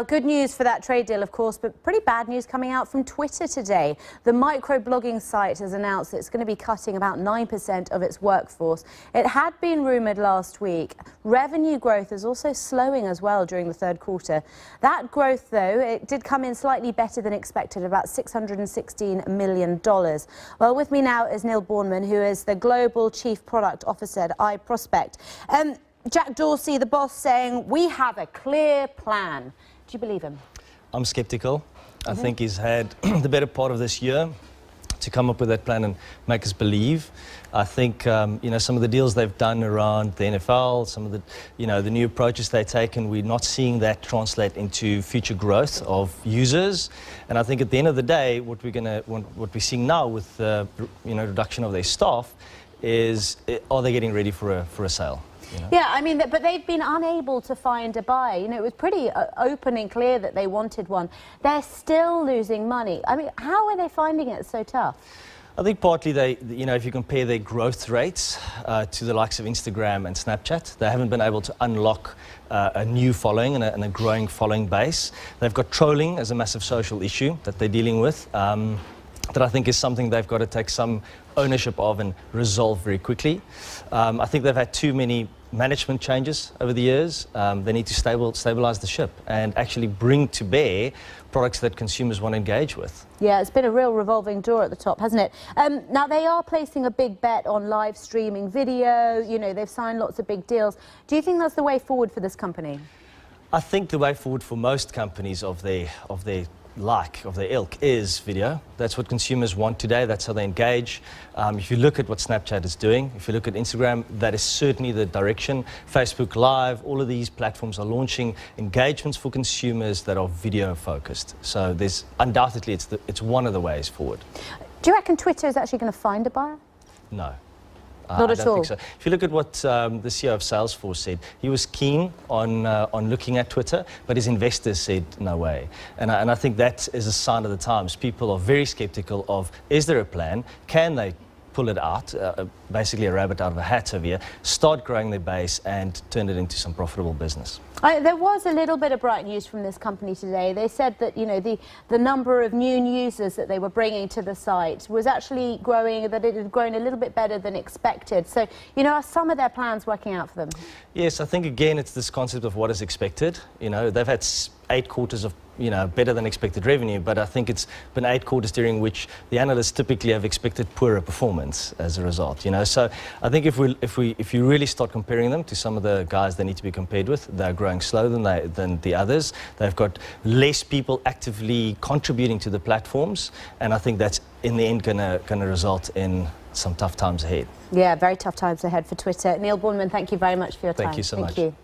Good news for that trade deal, of course, but pretty bad news coming out from Twitter today. The microblogging site has announced it's going to be cutting about 9% of its workforce. It had been rumoured last week. Revenue growth is also slowing as well during the third quarter. That growth, though, it did come in slightly better than expected, about $616 million. Well, with me now is Niel Bornman, who is the Global Chief Product Officer at iProspect. Jack Dorsey, the boss, saying, we have a clear plan. Do you believe him? I'm sceptical. I think he's had the better part of this year to come up with that plan and make us believe. I think, some of the deals they've done around the NFL, some of the, the new approaches they've taken, we're not seeing that translate into future growth of users. And I think at the end of the day, what we're seeing now with the, reduction of their staff is, are they getting ready for a sale? Yeah, I mean, but they've been unable to find a buyer. It was pretty open and clear that they wanted one. They're still losing money. I mean, how are they finding it so tough? I think partly if you compare their growth rates to the likes of Instagram and Snapchat, they haven't been able to unlock a new following and a growing following base. They've got trolling as a massive social issue that they're dealing with. That I think is something they've got to take some ownership of and resolve very quickly. I think they've had too many management changes over the years. They need to stabilize the ship and actually bring to bear products that consumers want to engage with. Yeah, it's been a real revolving door at the top, hasn't it? Now, they are placing a big bet on live streaming video. They've signed lots of big deals. Do you think that's the way forward for this company? I think the way forward for most companies of their ilk is video. That's what consumers want today. That's how they engage. If you look at what Snapchat is doing, if you look at Instagram, that is certainly the direction. Facebook Live, all of these platforms are launching engagements for consumers that are video focused. So there's undoubtedly it's one of the ways forward. Do you reckon Twitter is actually going to find a buyer? No. Not at all. Think so. If you look at what the CEO of Salesforce said, he was keen on looking at Twitter, but his investors said no way. And I think that is a sign of the times. People are very skeptical of, is there a plan? Can they pull it out, basically a rabbit out of a hat over here, start growing their base and turn it into some profitable business? There was a little bit of bright news from this company today. They said that the number of new users that they were bringing to the site was actually growing, that it had grown a little bit better than expected. So, are some of their plans working out for them? Yes, I think again it's this concept of what is expected. They've had 8 quarters of better than expected revenue, but I think it's been 8 quarters during which the analysts typically have expected poorer performance as a result. So I think if you really start comparing them to some of the guys they need to be compared with, they're growing slower than the others. They've got less people actively contributing to the platforms, and I think that's in the end going to result in some tough times ahead. Yeah, very tough times ahead for Twitter. Niel Bornman, thank you very much for your time. Thank you so much. Thank you.